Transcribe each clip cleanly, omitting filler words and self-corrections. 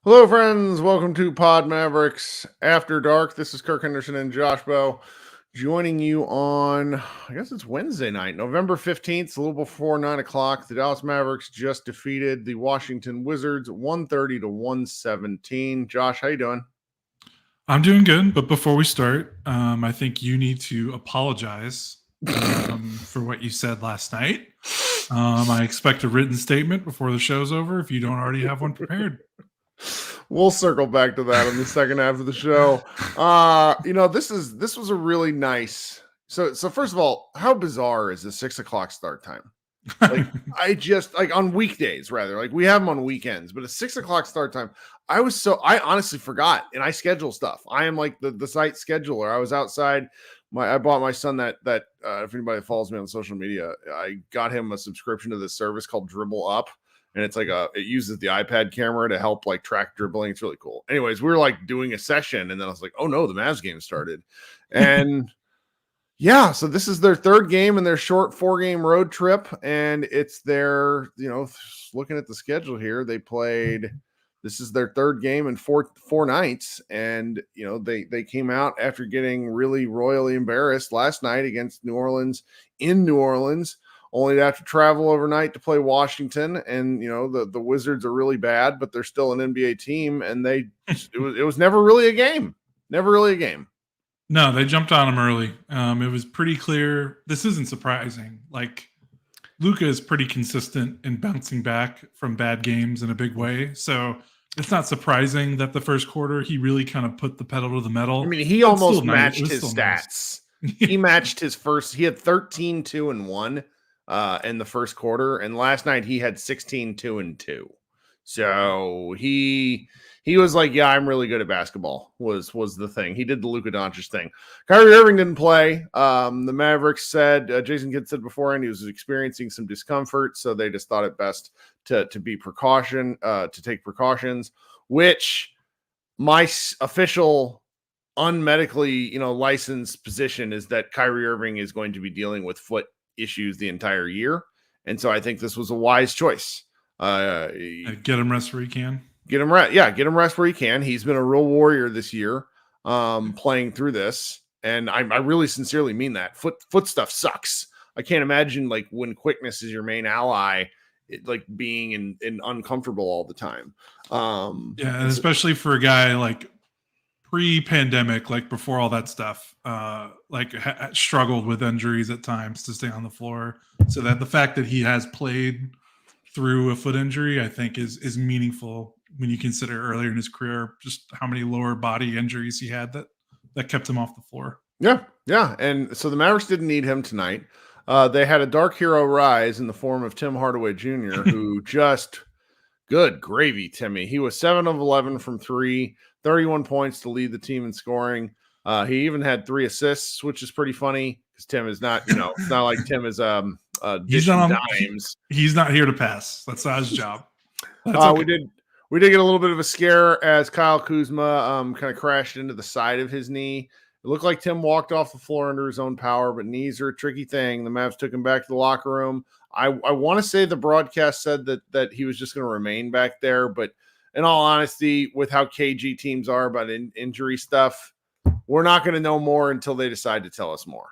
Hello, friends. Welcome to Pod Mavericks After Dark. This is Kirk and Josh joining you on, I guess it's Wednesday night, November 15th, a little before 9 o'clock. The Dallas Mavericks just defeated the Washington Wizards 130-117. Josh, how you doing? I'm doing good, but before we start, I think you need to apologize for what you said last night. I expect a written statement before the show's over if you don't already have one prepared. We'll circle back to that in the second half of the show. This was a really nice. So first of all, how bizarre is the 6 o'clock start time? Like I on weekdays rather, like we have them on weekends, but a 6 o'clock start time. I honestly forgot, and I schedule stuff. I am like the site scheduler. I was outside. I bought my son that if anybody follows me on social media, I got him a subscription to this service called Dribble Up. And it's like it uses the iPad camera to help like track dribbling. It's really cool. Anyways, we were like doing a session, and then I was like, oh no, the Mavs game started. And yeah, so this is their third game in their short 4-game road trip. And it's their, looking at the schedule here, this is their third game in four nights. And, they came out after getting really royally embarrassed last night against New Orleans in New Orleans. Only to have to travel overnight to play Washington, and the Wizards are really bad, but they're still an NBA team, and it was never really a game. Never really a game. No, they jumped on them early. It was pretty clear. This isn't surprising. Like Luka is pretty consistent in bouncing back from bad games in a big way, so it's not surprising that the first quarter he really kind of put the pedal to the metal. I mean, he almost matched his stats. Nice. He matched his first. He had 13, 2, and 1. In the first quarter, and last night he had 16, 2, and 2. So he was like, yeah, I'm really good at basketball was the thing. He did the Luka Doncic thing. Kyrie Irving didn't play. The Mavericks said, Jason Kidd said beforehand, he was experiencing some discomfort, so they just thought it best to take precautions, which my official unmedically, licensed position is that Kyrie Irving is going to be dealing with foot issues the entire year, and so I think this was a wise choice. Get him rest where he can. Get him rest where he can. He's been a real warrior this year, playing through this, and I really sincerely mean that. Foot stuff sucks. I can't imagine like when quickness is your main ally, like being in uncomfortable all the time. And especially for a guy like pre-pandemic, like before all that stuff, struggled with injuries at times to stay on the floor. So that the fact that he has played through a foot injury, I think is meaningful when you consider earlier in his career just how many lower body injuries he had that kept him off the floor. Yeah. And so the Mavericks didn't need him tonight. They had a dark hero rise in the form of Tim Hardaway Jr., who just good gravy, Timmy. He was 7 of 11 from 3. 31 points to lead the team in scoring. He even had 3 assists, which is pretty funny because Tim is not, it's not like Tim is he's not dimes. He's not here to pass. That's not his job. Okay. We did get a little bit of a scare as Kyle Kuzma kind of crashed into the side of his knee. It looked like Tim walked off the floor under his own power, but knees are a tricky thing. The Mavs took him back to the locker room. I want to say the broadcast said that he was just going to remain back there, but in all honesty, with how KG teams are about injury stuff, we're not going to know more until they decide to tell us more.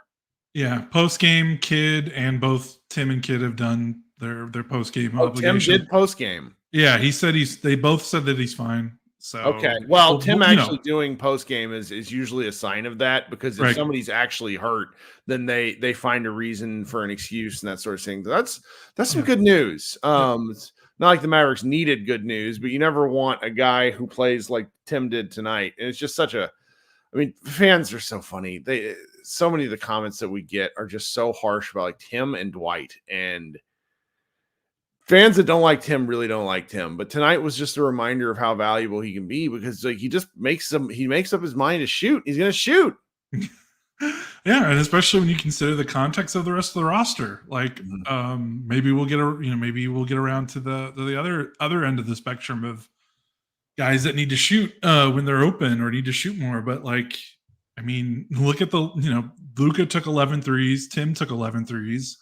Yeah, post-game, Kidd and both Tim and Kidd have done their post-game obligation. Tim did post-game. Yeah, he said they both said that he's fine. So okay, well, Tim actually doing post-game is usually a sign of that, because if somebody's actually hurt, then they find a reason for an excuse and that sort of thing. That's some good news. It's not like the Mavericks needed good news, but you never want a guy who plays like Tim did tonight. And it's just such a I mean, fans are so funny. So many of the comments that we get are just so harsh about like Tim and Dwight, and fans that don't like Tim really don't like Tim. But tonight was just a reminder of how valuable he can be, because like he makes up his mind to shoot. He's going to shoot. Yeah, and especially when you consider the context of the rest of the roster, like maybe we'll get around to the other end of the spectrum of guys that need to shoot when they're open or need to shoot more. But like, I mean, look at Luka took 11 threes, Tim took 11 threes,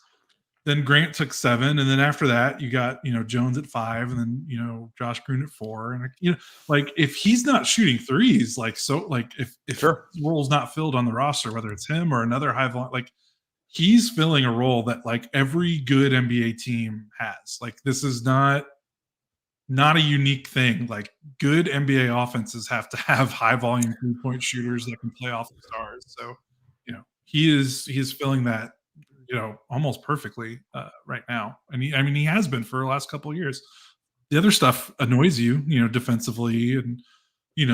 then Grant took 7, and then after that you got Jones at 5, and then Josh Green at 4, and like if he's not shooting threes, like if Sure. his role's not filled on the roster, whether it's him or another high volume, like he's filling a role that like every good NBA team has. Like this is not a unique thing. Like good NBA offenses have to have high volume 3-point shooters that can play off the stars. So he is filling that almost perfectly right now. And he has been for the last couple of years. The other stuff annoys you, defensively, and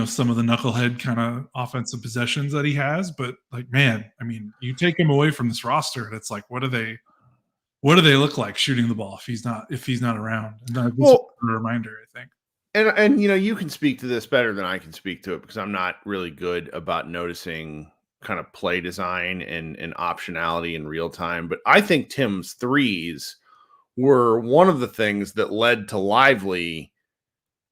some of the knucklehead kind of offensive possessions that he has. But like, man, I mean, you take him away from this roster, and it's like, what do they look like shooting the ball if he's not around? And that's a reminder, I think. And you can speak to this better than I can speak to it, because I'm not really good about noticing kind of play design and optionality in real time. But I think Tim's threes were one of the things that led to Lively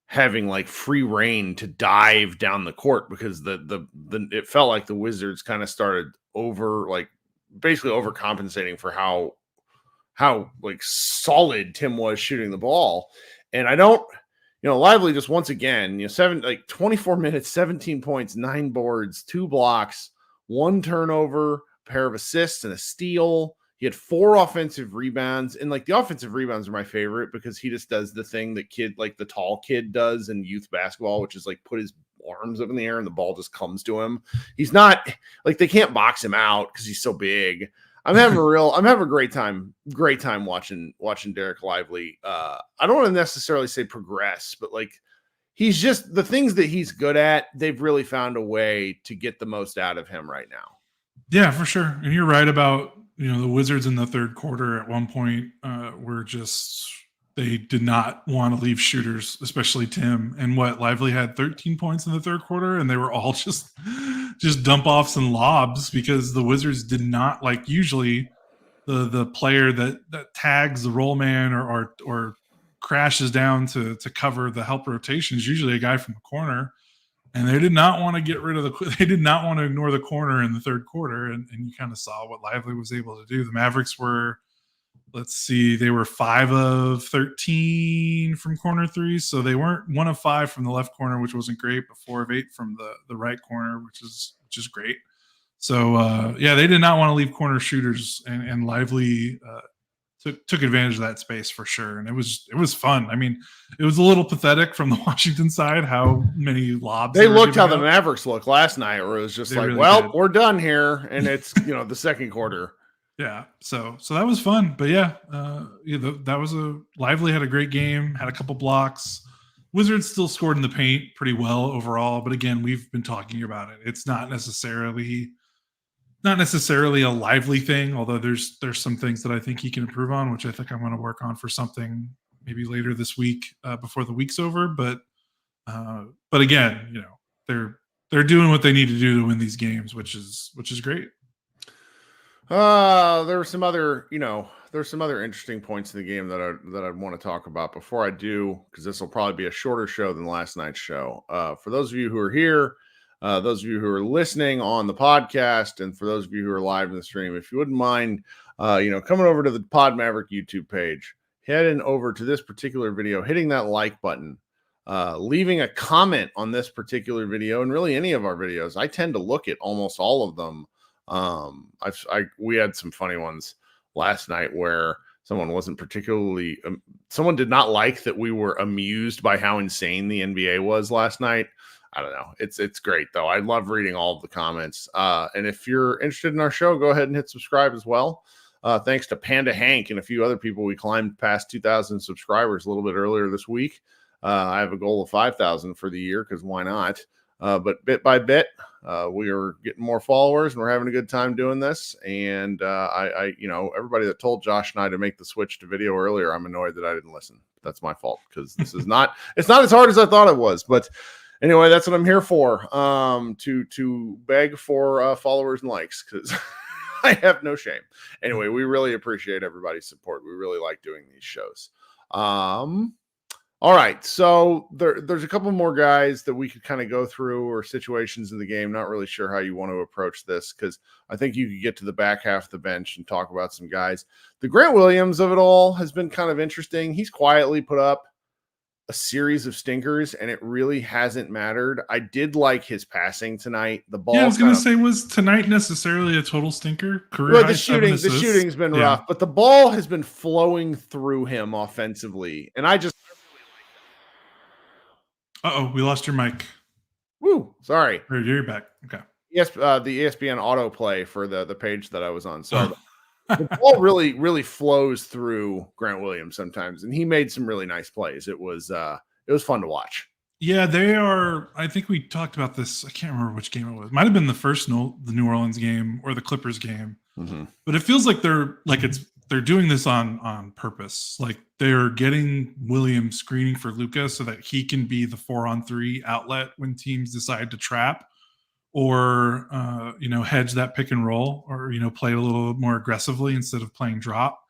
having like free reign to dive down the court, because it felt like the Wizards kind of started basically overcompensating for how like solid Tim was shooting the ball. And I don't, Lively just once again, 24 minutes, 17 points, 9 boards, 2 blocks, 1 turnover, a pair of assists, and a steal. He had 4 offensive rebounds, and like the offensive rebounds are my favorite, because he just does the thing that the tall kid does in youth basketball, which is like put his arms up in the air and the ball just comes to him. He's not like, they can't box him out because he's so big. I'm having a great time watching Dereck Lively. I don't want to necessarily say progress, but like, he's just, the things that he's good at, they've really found a way to get the most out of him right now. Yeah, for sure. And you're right about, the Wizards in the third quarter at one point were just, they did not want to leave shooters, especially Tim. And Lively had 13 points in the third quarter, and they were all just dump offs and lobs, because the Wizards did not, like, usually the player that tags the roll man or crashes down to cover the help rotation is usually a guy from the corner. And they did not want to they did not want to ignore the corner in the third quarter. And you kind of saw what Lively was able to do. The Mavericks were, they were 5 of 13 from corner threes. So they weren't 1 of 5 from the left corner, which wasn't great, but 4 of 8 from the right corner, which is great. So they did not want to leave corner shooters, and Lively took advantage of that space for sure. And it was fun. I mean, it was a little pathetic from the Washington side how many lobs they looked how the Mavericks looked last night, where it was just they like, really well, did. we're done here, and it's the second quarter. Yeah, so that was fun. But that was Lively had a great game, had a couple blocks. Wizards still scored in the paint pretty well overall, but again, we've been talking about it. It's not necessarily a Lively thing, although there's some things that I think he can improve on, which I think I'm going to work on for something maybe later this week before the week's over. But again, they're doing what they need to do to win these games, which is great. There's some other interesting points in the game that I want to talk about before I do, because this will probably be a shorter show than last night's show. For those of you who are here, those of you who are listening on the podcast, and for those of you who are live in the stream, if you wouldn't mind, coming over to the Pod Maverick YouTube page, heading over to this particular video, hitting that like button, leaving a comment on this particular video, and really any of our videos. I tend to look at almost all of them. We had some funny ones last night where someone wasn't particularly, someone did not like that we were amused by how insane the NBA was last night. I don't know. It's great though. I love reading all of the comments. And if you're interested in our show, go ahead and hit subscribe as well. Thanks to Panda Hank and a few other people. We climbed past 2,000 subscribers a little bit earlier this week. I have a goal of 5,000 for the year, because why not? But bit by bit, we are getting more followers and we're having a good time doing this. And everybody that told Josh and I to make the switch to video earlier, I'm annoyed that I didn't listen. That's my fault because this is not, it's not as hard as I thought it was. But anyway, that's what I'm here for, to beg for followers and likes because I have no shame. Anyway, we really appreciate everybody's support. We really like doing these shows. All right, so there's a couple more guys that we could kind of go through or situations in the game. Not really sure how you want to approach this because I think you could get to the back half of the bench and talk about some guys. The Grant Williams of it all has been kind of interesting. He's quietly put up a series of stinkers, and it really hasn't mattered. I did like his passing tonight. The ball. Yeah, I was going to say, was tonight necessarily a total stinker? Well, the shooting's been rough, but the ball has been flowing through him offensively, and I just. We lost your mic. Woo, sorry. You're back. Okay. Yes, the ESPN autoplay for the page that I was on. So the ball really, really flows through Grant Williams sometimes, and he made some really nice plays. It was fun to watch. Yeah, they are. I think we talked about this. I can't remember which game it was. Might have been the New Orleans game or the Clippers game. Mm-hmm. But it feels like they're doing this on purpose. Like they're getting Williams screening for Luka so that he can be the 4-on-3 outlet when teams decide to trap or hedge that pick and roll or play a little more aggressively instead of playing drop.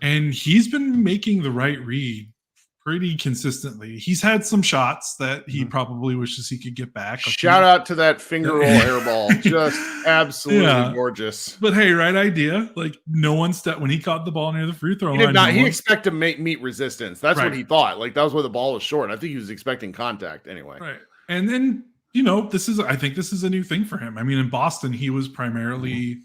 And he's been making the right read pretty consistently. He's had some shots that he probably wishes he could get back. Shout out to that finger roll air ball. Just absolutely gorgeous. But hey, right idea. Like no one stepped when he caught the ball near the free throw line. He expected to meet resistance. That's what he thought. Like that was where the ball was short. I think he was expecting contact anyway. Right. And then, I think this is a new thing for him. I mean, in Boston, he was primarily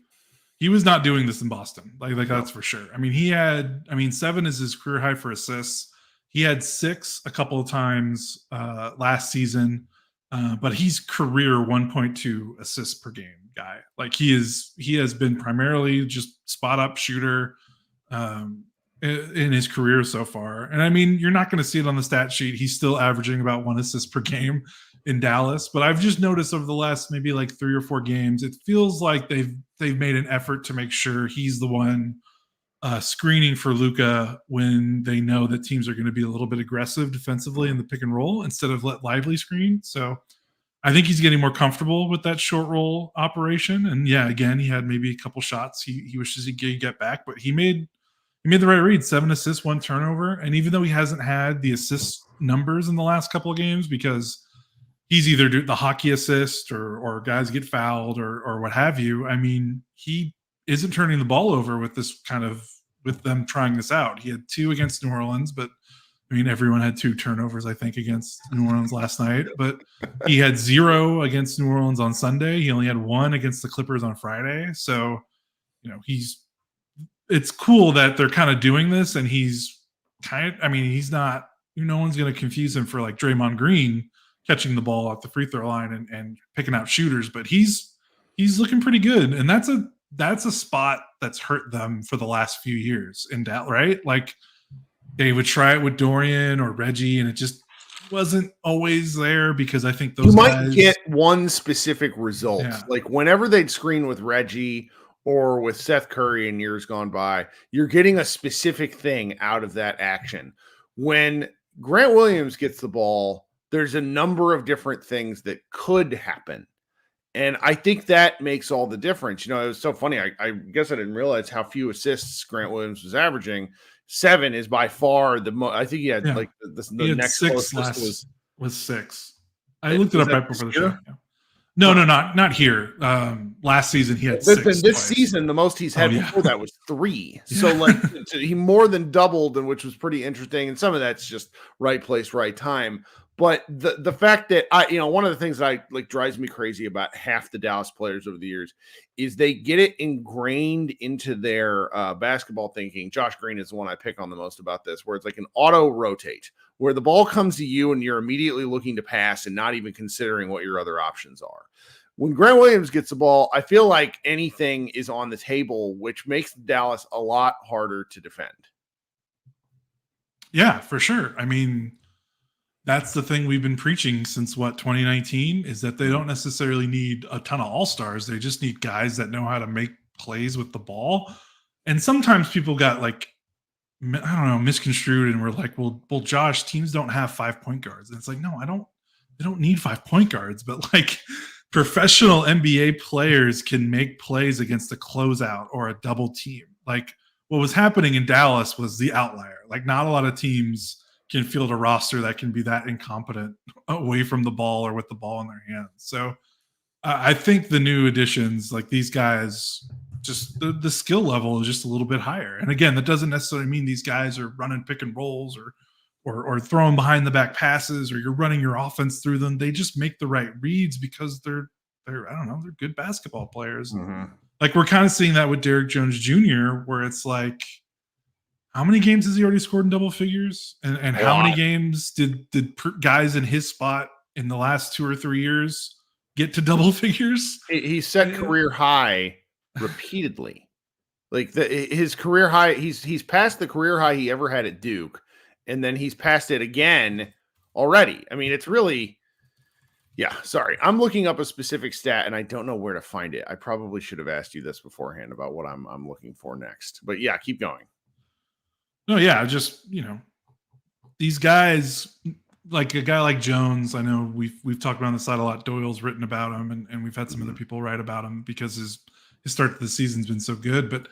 he was not doing this in Boston. Like that's for sure. I mean, 7 is his career high for assists. He had 6 a couple of times last season, but he's career 1.2 assists per game guy. Like he has been primarily just spot up shooter in his career so far. And I mean, you're not going to see it on the stat sheet. He's still averaging about 1 assist per game in Dallas. But I've just noticed over the last maybe like 3 or 4 games, it feels like they've made an effort to make sure he's the one screening for Luka when they know that teams are going to be a little bit aggressive defensively in the pick and roll instead of let Lively screen. So I think he's getting more comfortable with that short roll operation. And yeah, again, he had maybe a couple shots he wishes he could get back, but he made the right read. 7 assists, 1 turnover. And even though he hasn't had the assist numbers in the last couple of games because he's either do the hockey assist or guys get fouled or what have you, I mean, he isn't turning the ball over with them trying this out. He had 2 against New Orleans, but I mean, everyone had 2 turnovers, I think, against New Orleans last night, but he had 0 against New Orleans on Sunday. He only had 1 against the Clippers on Friday. So, it's cool that they're kind of doing this and he's not, no one's going to confuse him for like Draymond Green catching the ball at the free throw line and picking out shooters, but he's looking pretty good. And that's a spot that's hurt them for the last few years in Dallas, right? Like they would try it with Dorian or Reggie, and it just wasn't always there because I think those guys might get one specific result. Yeah. Like whenever they'd screen with Reggie or with Seth Curry in years gone by, you're getting a specific thing out of that action. When Grant Williams gets the ball, there's a number of different things that could happen. And I think that makes all the difference. It was so funny. I guess I didn't realize how few assists Grant Williams was averaging. 7 is by far the most. I think he had like the next 6 closest was 6. I looked it up right before the show. Yeah. No, not here. Last season he had 6. This season, the most he's had before that was 3. So like he more than doubled, and which was pretty interesting. And some of that's just right place, right time. But the fact that one of the things that drives me crazy about half the Dallas players over the years is they get it ingrained into their basketball thinking. Josh Green is the one I pick on the most about this, where it's like an auto rotate, where the ball comes to you and you're immediately looking to pass and not even considering what your other options are. When Grant Williams gets the ball, I feel like anything is on the table, which makes Dallas a lot harder to defend. Yeah, for sure. I mean, that's the thing we've been preaching since 2019, is that they don't necessarily need a ton of all-stars. They just need guys that know how to make plays with the ball. And sometimes people got like, I don't know, misconstrued and we're like, well, Josh, teams don't have 5 point guards. And it's like, no, they don't need 5 point guards, but like professional NBA players can make plays against a closeout or a double team. Like what was happening in Dallas was the outlier. Like not a lot of teams can field a roster that can be that incompetent away from the ball or with the ball in their hands. So I think the new additions, like these guys, just the skill level is just a little bit higher. And again, that doesn't necessarily mean these guys are running pick and rolls or throwing behind the back passes or you're running your offense through them. They just make the right reads because they're I don't know, they're good basketball players. Mm-hmm. Like we're kind of seeing that with Derrick Jones Jr., where it's like, how many games has he already scored in double figures? And how many games did guys in his spot in the last 2 or 3 years get to double figures? He set career high repeatedly. Like his career high, he's passed the career high he ever had at Duke, and then he's passed it again already. I mean, it's really, yeah. Sorry, I'm looking up a specific stat, and I don't know where to find it. I probably should have asked you this beforehand about what I'm looking for next. But yeah, keep going. No, yeah, just these guys, like a guy like Jones. I know we've talked about on the side a lot. Doyle's written about him, and we've had some other people write about him because his start to the season's been so good. But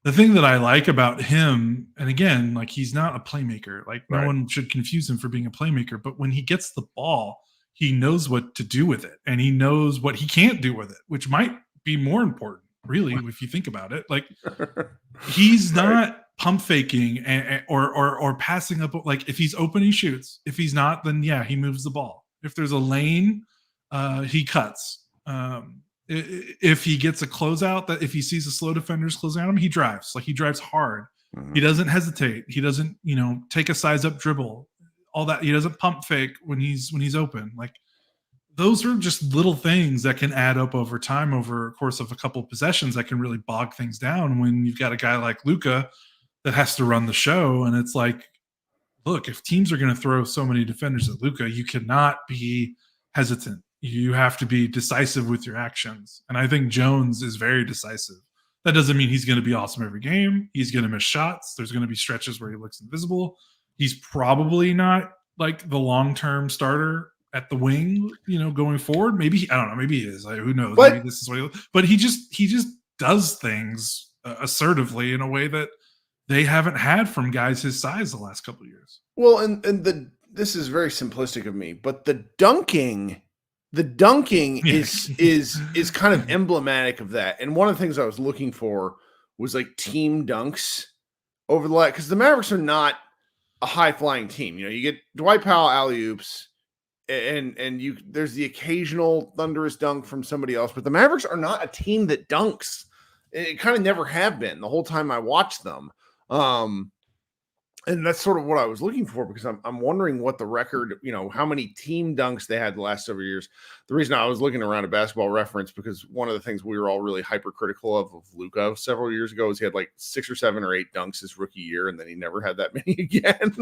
the thing that I like about him, and again, like he's not a playmaker. Like no one should confuse him for being a playmaker. But when he gets the ball, he knows what to do with it, and he knows what he can't do with it, which might be more important, really, if you think about it. Like he's not pump faking or passing up. Like if he's open, he shoots. If he's not, then yeah, he moves the ball. If there's a lane, he cuts. If he gets a closeout, that if he sees the slow defenders closing on him, he drives. Like he drives hard. He doesn't hesitate. He doesn't, take a size up dribble. All that. He doesn't pump fake when he's open. Like those are just little things that can add up over time, over a course of a couple of possessions, that can really bog things down when you've got a guy like Luka that has to run the show. And it's like, look, if teams are going to throw so many defenders at Luka, you cannot be hesitant. You have to be decisive with your actions. And I think Jones is very decisive. That doesn't mean he's going to be awesome every game. He's going to miss shots. There's going to be stretches where he looks invisible. He's probably not like the long-term starter at the wing, going forward. Maybe, I don't know, maybe he is. Who knows? Maybe this is what but he just does things assertively in a way that they haven't had from guys his size the last couple of years. Well, and this is very simplistic of me, but the dunking is kind of emblematic of that. And one of the things I was looking for was like team dunks over the last, because the Mavericks are not a high flying team. You get Dwight Powell alley-oops and there's the occasional thunderous dunk from somebody else, but the Mavericks are not a team that dunks. It kind of never have been the whole time I watched them. And that's sort of what I was looking for, because I'm wondering what the record, how many team dunks they had the last several years. The reason I was looking around at Basketball Reference, because one of the things we were all really hypercritical of Luka several years ago is he had like 6 or 7 or 8 dunks his rookie year, and then he never had that many again.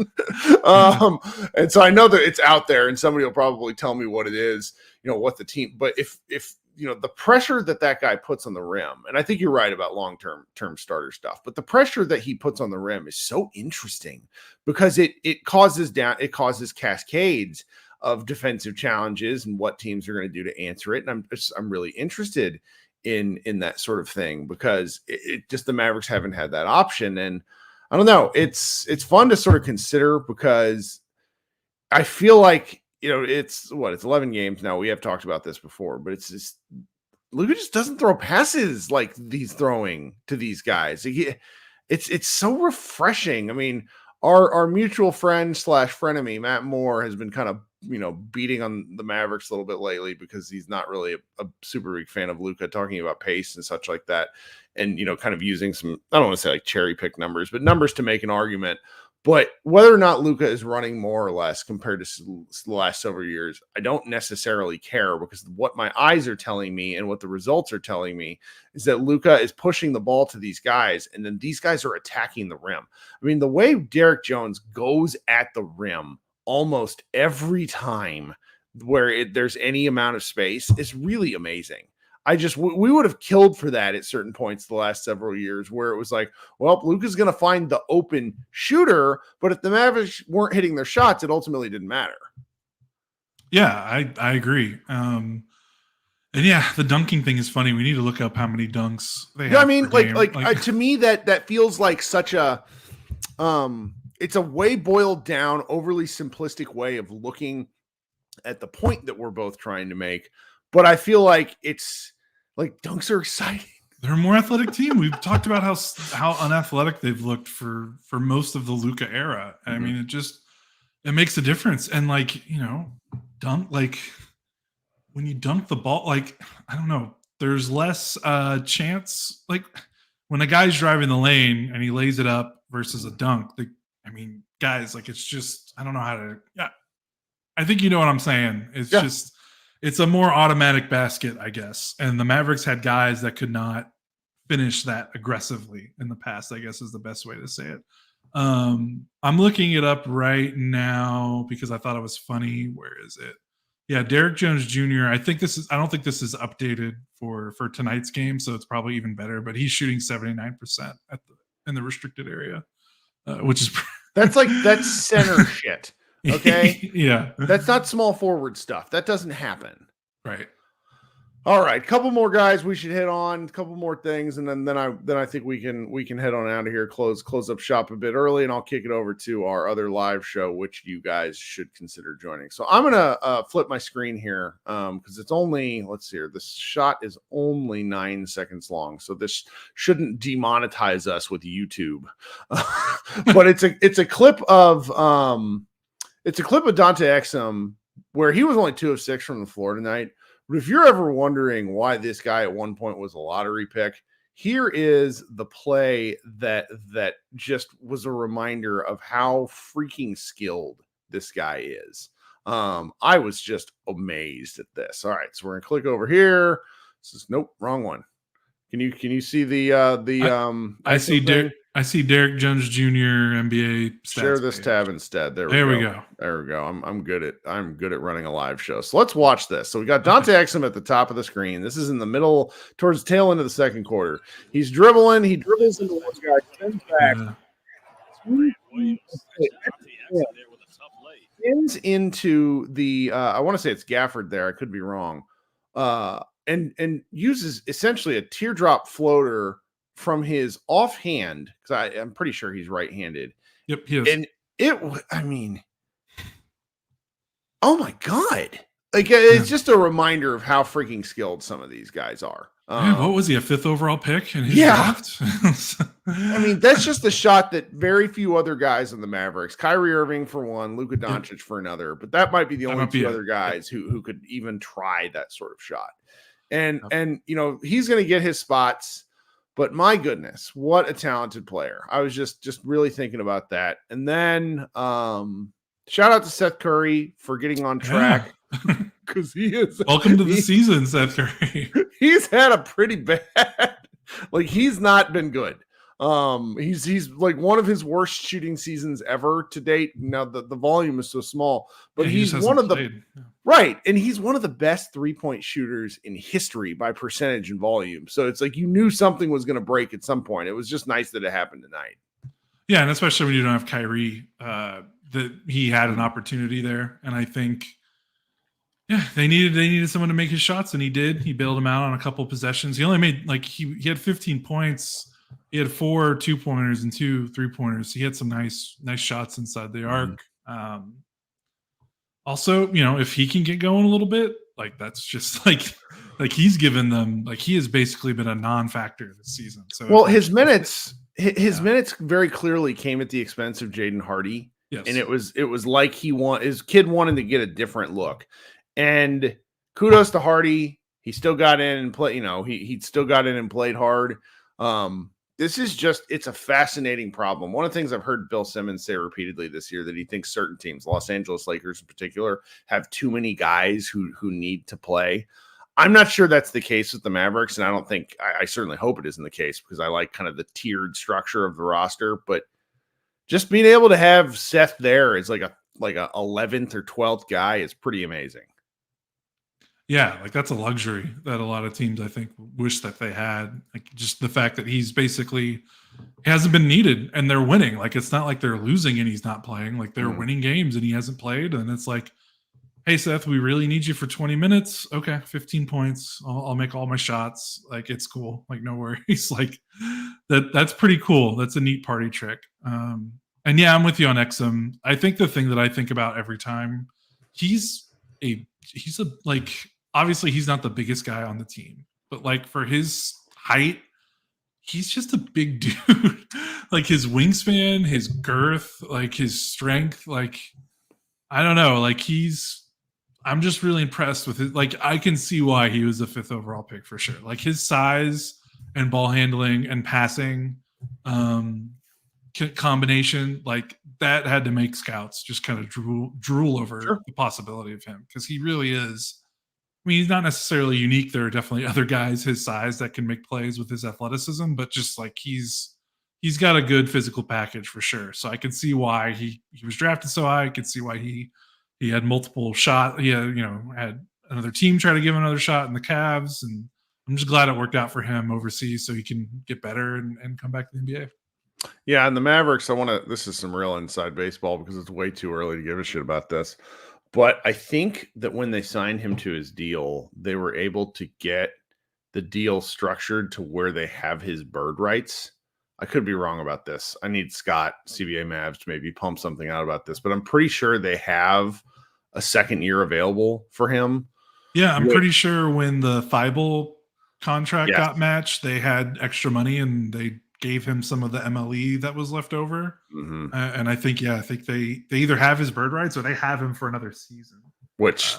And so I know that it's out there, and somebody will probably tell me what it is, what the team. But if the pressure that guy puts on the rim, and I think you're right about long-term starter stuff, but the pressure that he puts on the rim is so interesting, because it causes cascades of defensive challenges and what teams are going to do to answer it. And I'm really interested in that sort of thing, because it just, the Mavericks haven't had that option. And I don't know, it's fun to sort of consider, because I feel like, it's 11 games now. We have talked about this before, but it's just, Luka just doesn't throw passes like he's throwing to these guys. It's so refreshing. I mean, our mutual friend / frenemy, Matt Moore, has been kind of, beating on the Mavericks a little bit lately, because he's not really a super big fan of Luka, talking about pace and such like that. And, kind of using some, I don't want to say like cherry pick numbers, but numbers to make an argument. But whether or not Luka is running more or less compared to the last several years, I don't necessarily care, because what my eyes are telling me and what the results are telling me is that Luka is pushing the ball to these guys, and then these guys are attacking the rim. I mean, the way Derrick Jones goes at the rim almost every time where there's any amount of space is really amazing. We would have killed for that at certain points the last several years where it was like, well, Luka's going to find the open shooter, but if the Mavericks weren't hitting their shots, it ultimately didn't matter. Yeah, I agree. And yeah, the dunking thing is funny. We need to look up how many dunks they have. Yeah, I mean, to me, that feels like such a, it's a way boiled down, overly simplistic way of looking at the point that we're both trying to make. But I feel like it's like dunks are exciting. They're a more athletic team. We've talked about how unathletic they've looked for most of the Luka era. I mean, it makes a difference. And dunk, when you dunk the ball, I don't know, there's less chance. Like when a guy's driving the lane and he lays it up versus a dunk, guys, it's just, I don't know how to. Yeah, I think you know what I'm saying. It's just. It's a more automatic basket, I guess. And the Mavericks had guys that could not finish that aggressively in the past, I guess is the best way to say it. I'm looking it up right now because I thought it was funny. Where is it? Yeah, Derrick Jones Jr. I don't think this is updated for tonight's game, so it's probably even better. But he's shooting 79% in the restricted area, which is that's center shit. Okay. Yeah. That's not small forward stuff. That doesn't happen. Right. All right. Couple more guys we should hit on, a couple more things, and then I think we can head on out of here, close up shop a bit early, and I'll kick it over to our other live show, which you guys should consider joining. So I'm gonna flip my screen here because it's only, let's see here, this shot is only 9 seconds long, so this shouldn't demonetize us with YouTube. But it's a clip of Dante Exum where he was only 2 of 6 from the floor tonight. But if you're ever wondering why this guy at one point was a lottery pick, here is the play that just was a reminder of how freaking skilled this guy is. I was just amazed at this. All right, so we're gonna click over here. This is nope, wrong one. Can you see I see Derrick Jones Jr. NBA stats. Share this tab instead. There we go. There we go. I'm good at running a live show. So let's watch this. So we got Dante Exum at the top of the screen. This is in the middle, towards the tail end of the second quarter. He's dribbling. He dribbles into one guy, turns back, spins into the. I want to say it's Gafford there. I could be wrong. And uses essentially a teardrop floater from his offhand, because I'm pretty sure he's right-handed. Yep, he is. And oh my God. It's just a reminder of how freaking skilled some of these guys are. What was he, a 5th overall pick in his draft? That's just a shot that very few other guys in the Mavericks, Kyrie Irving for one, Luka Doncic for another, but that might be the only two other guys who could even try that sort of shot. And he's going to get his spots, but my goodness, what a talented player. I was just really thinking about that. And then shout out to Seth Curry for getting on track. Because he is welcome to the season, Seth Curry. He's had a pretty bad, he's not been good. He's like one of his worst shooting seasons ever to date. Now the volume is so small, but he's one of the right, and he's one of the best 3-point shooters in history by percentage and volume. So it's like you knew something was going to break at some point. It was just nice that it happened tonight. Yeah, and especially when you don't have Kyrie, that he had an opportunity there, and I think. Yeah, they needed someone to make his shots, and he did. He bailed him out on a couple of possessions. He only made he had 15 points. He had 4 2-pointers and 2 3-pointers. He had some nice shots inside the arc. Also, if he can get going a little bit, that's just like he's given them he has basically been a non-factor this season. So his minutes very clearly came at the expense of Jaden Hardy. Yes. And it was like his kid wanted to get a different look. And kudos to Hardy. He still got in and play, he still got in and played hard. This is it's a fascinating problem. One of the things I've heard Bill Simmons say repeatedly this year that he thinks certain teams, Los Angeles Lakers in particular, have too many guys who need to play. I'm not sure that's the case with the Mavericks, and I certainly hope it isn't the case because I like kind of the tiered structure of the roster, but just being able to have Seth there is like a like a 11th or 12th guy is pretty amazing. Yeah, like that's a luxury that a lot of teams I think wish that they had. Like just the fact that he's basically he hasn't been needed and they're winning. Like it's not like they're losing and he's not playing. Like they're winning games and he hasn't played. And it's like, hey Seth, we really need you for 20 minutes. Okay, 15 points. I'll make all my shots. Like it's cool. Like no worries. Like that's pretty cool. That's a neat party trick. And yeah, I'm with you on Exum. I think the thing that I think about every time he's a like obviously he's not the biggest guy on the team, but like for his height, he's just a big dude. Like his wingspan, his girth, like his strength, like I don't know, like I'm just really impressed with it. Like I can see why he was the 5th overall pick for sure. Like his size and ball handling and passing combination, like that had to make scouts just kind of drool over the possibility of him because he really is. I mean, he's not necessarily unique. There are definitely other guys his size that can make plays with his athleticism, but just like he's got a good physical package for sure. So I can see why he was drafted so high. I can see why he had multiple shot. He had, had another team try to give him another shot in the Cavs, and I'm just glad it worked out for him overseas so he can get better and come back to the NBA. Yeah, and the Mavericks, this is some real inside baseball because it's way too early to give a shit about this. But I think that when they signed him to his deal, they were able to get the deal structured to where they have his bird rights. I could be wrong about this. I need Scott, CBA Mavs, to maybe pump something out about this, but I'm pretty sure they have a second year available for him. Yeah, I'm pretty sure when the Thibault contract got matched, they had extra money and they gave him some of the MLE that was left over. And I think they either have his bird rights or they have him for another season, which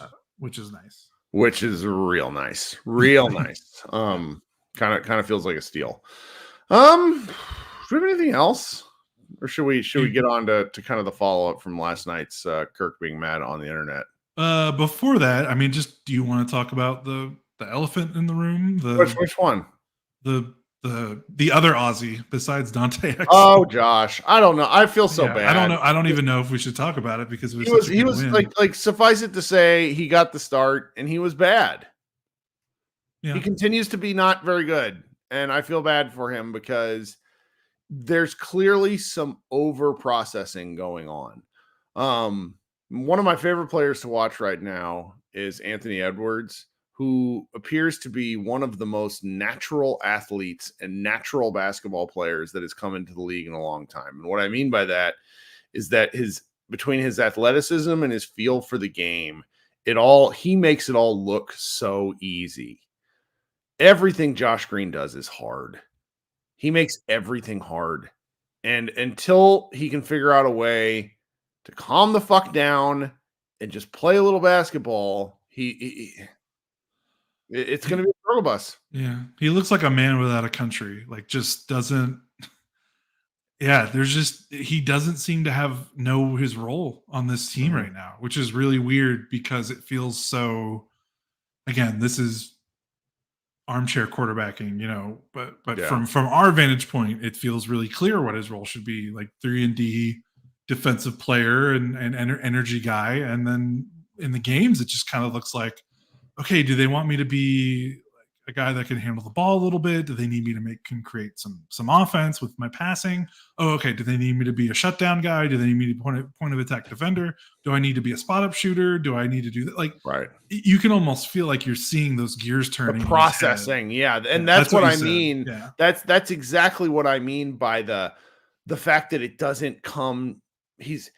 is nice. Which is real nice. Real nice. Kind of feels like a steal. Do we have anything else? Or should we get on to kind of the follow-up from last night's Kirk being mad on the internet? Before that, I mean, do you want to talk about the elephant in the room? Which one? The other Aussie besides Dante. Exum. Oh, Josh, I don't know. I feel so bad. I don't know. I don't even know if we should talk about it because he was like suffice it to say he got the start and he was bad. Yeah. He continues to be not very good, and I feel bad for him because there's clearly some over processing going on. One of my favorite players to watch right now is Anthony Edwards, who appears to be one of the most natural athletes and natural basketball players that has come into the league in a long time. And what I mean by that is that between his athleticism and his feel for the game, he makes it all look so easy. Everything Josh Green does is hard. He makes everything hard. And until he can figure out a way to calm the fuck down and just play a little basketball, it's going to be a struggle bus. Yeah. He looks like a man without a country. Like just doesn't. Yeah. He doesn't seem to know his role on this team right now, which is really weird because it feels so, again, this is armchair quarterbacking, but from our vantage point, it feels really clear what his role should be, like 3-and-D defensive player and energy guy. And then in the games, it just kind of looks like, okay, do they want me to be a guy that can handle the ball a little bit? Do they need me to create some offense with my passing? Oh, okay. Do they need me to be a shutdown guy? Do they need me to be point of attack defender? Do I need to be a spot up shooter? Do I need to do that? Like, right. You can almost feel like you're seeing those gears turning. The processing. Yeah. And that's what I mean. Yeah. That's exactly what I mean by the fact that it doesn't come. He's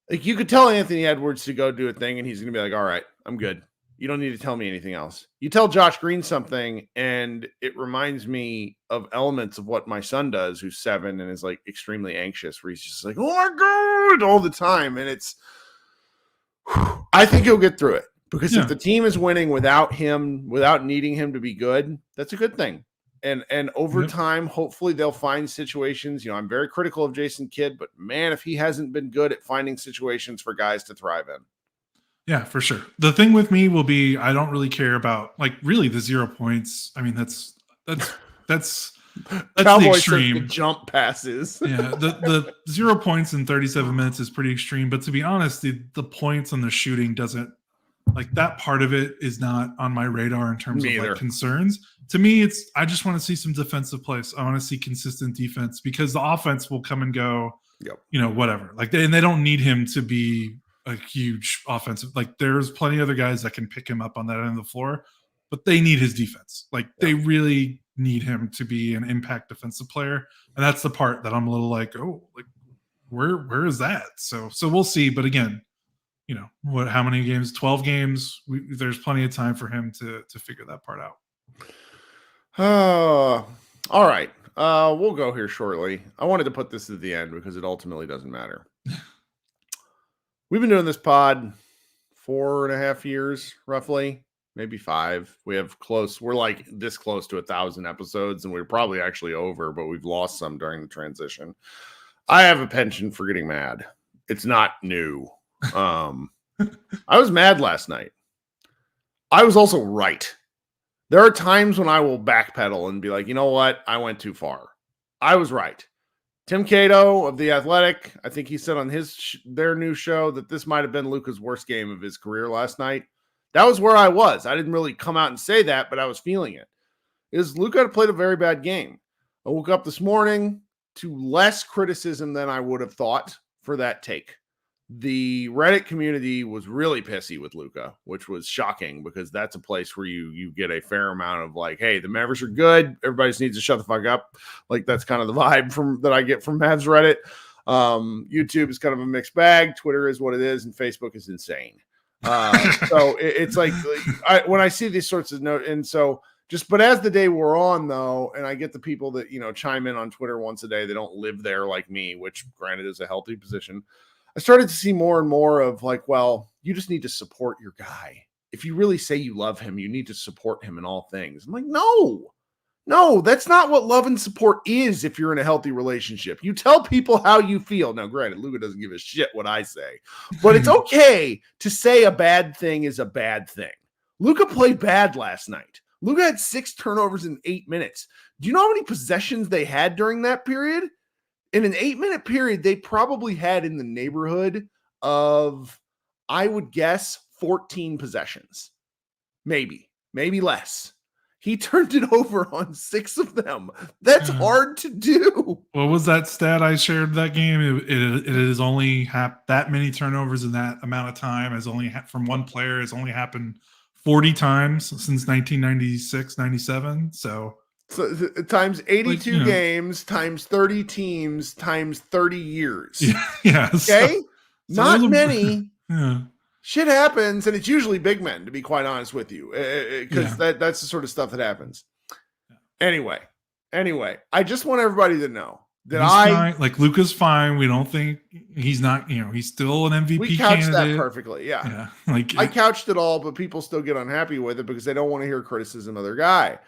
like, you could tell Anthony Edwards to go do a thing and he's going to be like, all right, I'm good. You don't need to tell me anything else. You tell Josh Green something, and it reminds me of elements of what my son does, who's 7 and is like extremely anxious, where he's just like, oh my God, all the time. And I think he'll get through it because if the team is winning without him, without needing him to be good, that's a good thing. And over time, hopefully they'll find situations. I'm very critical of Jason Kidd, but man, if he hasn't been good at finding situations for guys to thrive in. Yeah, for sure. The thing with me will be I don't really care about really the 0 points. I mean, that's That's Cowboy the took extreme. the jump passes. Yeah, the 0 points in 37 minutes is pretty extreme. But to be honest, the points on the shooting doesn't, like, that part of it is not on my radar in terms of like concerns. To me, I just want to see some defensive plays. I want to see consistent defense, because the offense will come and go. Yep. Whatever. Like they don't need him to be a huge offensive. Like there's plenty of other guys that can pick him up on that end of the floor, but they need his defense. Like they really need him to be an impact defensive player, and that's the part that I'm a little like, oh, like where is that? So we'll see. But again, how many games? 12 games. There's plenty of time for him to figure that part out. All right. We'll go here shortly. I wanted to put this at the end because it ultimately doesn't matter. We've been doing this pod 4.5 years, roughly, maybe 5. We're like this close to 1,000 episodes, and we're probably actually over, but we've lost some during the transition. I have a penchant for getting mad. It's not new. I was mad last night. I was also right. There are times when I will backpedal and be like, you know what? I went too far. I was right. Tim Cato of The Athletic, I think he said on their new show that this might have been Luka's worst game of his career last night. That was where I was. I didn't really come out and say that, but I was feeling it. Luka had played a very bad game. I woke up this morning to less criticism than I would have thought for that take. The Reddit community was really pissy with Luka, which was shocking because that's a place where you get a fair amount of like, hey, the Mavericks are good. Everybody just needs to shut the fuck up. Like that's kind of the vibe that I get from Mavs Reddit. YouTube is kind of a mixed bag. Twitter is what it is, and Facebook is insane. So it's like when I see these sorts of notes, and so but as the day wore on though, and I get the people that chime in on Twitter once a day, they don't live there like me, which granted is a healthy position. I started to see more and more of like, well, you just need to support your guy. If you really say you love him, you need to support him in all things. I'm like, no, that's not what love and support is. If you're in a healthy relationship, you tell people how you feel. Now, granted, Luka doesn't give a shit what I say, but it's okay to say a bad thing is a bad thing. Luka played bad last night. Luka had 6 turnovers in 8 minutes. Do you know how many possessions they had during that period? In an 8-minute period, they probably had in the neighborhood of, I would guess, 14 possessions. Maybe less. He turned it over on 6 of them. That's hard to do. What was that stat I shared that game? It is only that many turnovers in that amount of time has only from one player has only happened 40 times since 1996, 97. So times 82 games, times 30 teams, times 30 years. Yeah. Okay? So not many. Yeah. Shit happens, and it's usually big men, to be quite honest with you, because that's the sort of stuff that happens. Anyway, I just want everybody to know that Luka's fine. We don't think he's not, he's still an MVP we couched candidate. that perfectly. Yeah. I couched it all, but people still get unhappy with it because they don't want to hear criticism of their guy.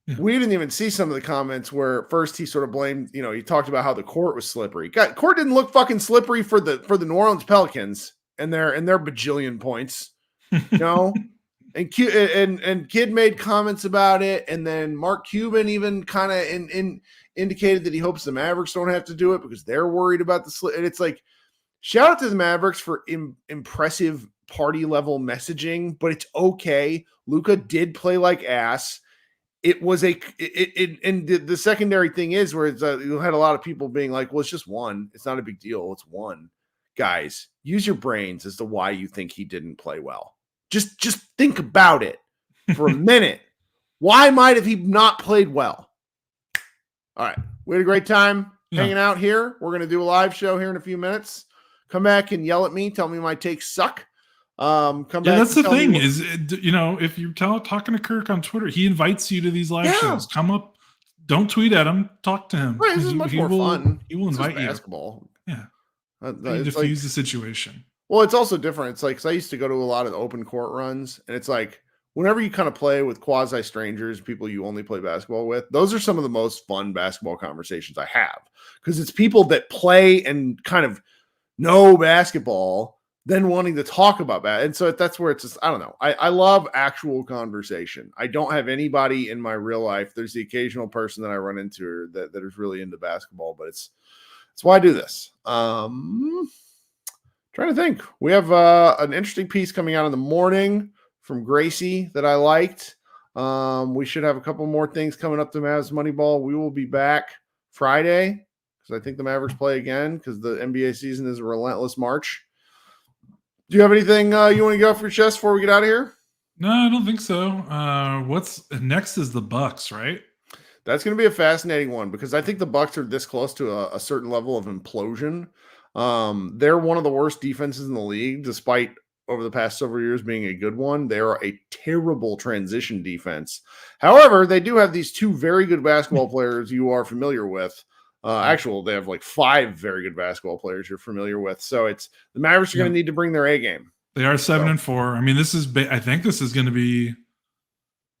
Yeah. We didn't even see some of the comments where first he sort of blamed, he talked about how the court was slippery. Court didn't look fucking slippery for the New Orleans Pelicans and their bajillion points, And Kid made comments about it, and then Mark Cuban even kind of indicated that he hopes the Mavericks don't have to do it because they're worried about the slip. And it's like, shout out to the Mavericks for impressive party level messaging, but it's okay. Luka did play like ass. It was and the secondary thing is where you had a lot of people being like, well, it's just one. It's not a big deal. It's one. Guys, use your brains as to why you think he didn't play well. Just think about it for a minute. Why might have he not played well? All right. We had a great time hanging out here. We're going to do a live show here in a few minutes. Come back and yell at me. Tell me my takes suck. Come back. That's the thing is, if you're talking to Kirk on Twitter, he invites you to these live shows. Come up, don't tweet at him, talk to him. Right, this is much more fun. He will invite you. Basketball. Yeah, diffuse the situation. Well, it's also different. It's like, 'cause I used to go to a lot of open court runs, and it's like whenever you kind of play with quasi strangers, people you only play basketball with, those are some of the most fun basketball conversations I have because it's people that play and kind of know basketball then wanting to talk about that. And so that's where it's just, I don't know. I love actual conversation. I don't have anybody in my real life. There's the occasional person that I run into that is really into basketball, but it's why I do this. Trying to think. We have an interesting piece coming out in the morning from Gracie that I liked. We should have a couple more things coming up to Mavs Moneyball. We will be back Friday because I think the Mavericks play again because the NBA season is a relentless march. Do you have anything you want to get off your chest before we get out of here? No, I don't think so. What's next is the Bucks, right? That's going to be a fascinating one because I think the Bucks are this close to a certain level of implosion. They're one of the worst defenses in the league, despite over the past several years being a good one. They are a terrible transition defense. However, they do have these two very good basketball players you are familiar with. Actually, they have like 5 very good basketball players you're familiar with. So it's the Mavericks are going to need to bring their A game. They are 7-4. I mean, I think this is going to be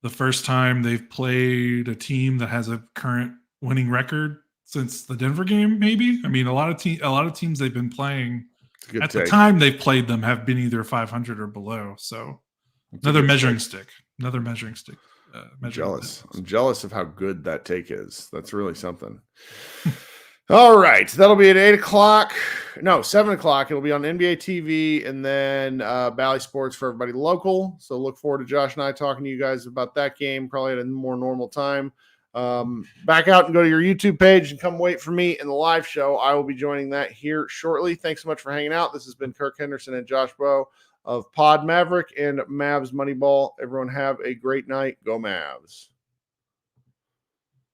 the first time they've played a team that has a current winning record since the Denver game. Maybe. I mean, a lot of teams they've been playing at the time they've played them have been either 500 or below. So another measuring stick. I'm jealous of how good that take is. That's really something. All right. That'll be at 8 o'clock. No, 7 o'clock. It'll be on NBA TV and then Bally Sports for everybody local. So look forward to Josh and I talking to you guys about that game, probably at a more normal time. Back out and go to your YouTube page and come wait for me in the live show. I will be joining that here shortly. Thanks so much for hanging out. This has been Kirk Henderson and Josh Bowe of Pod Maverick and Mavs Moneyball. Everyone have a great night. Go Mavs.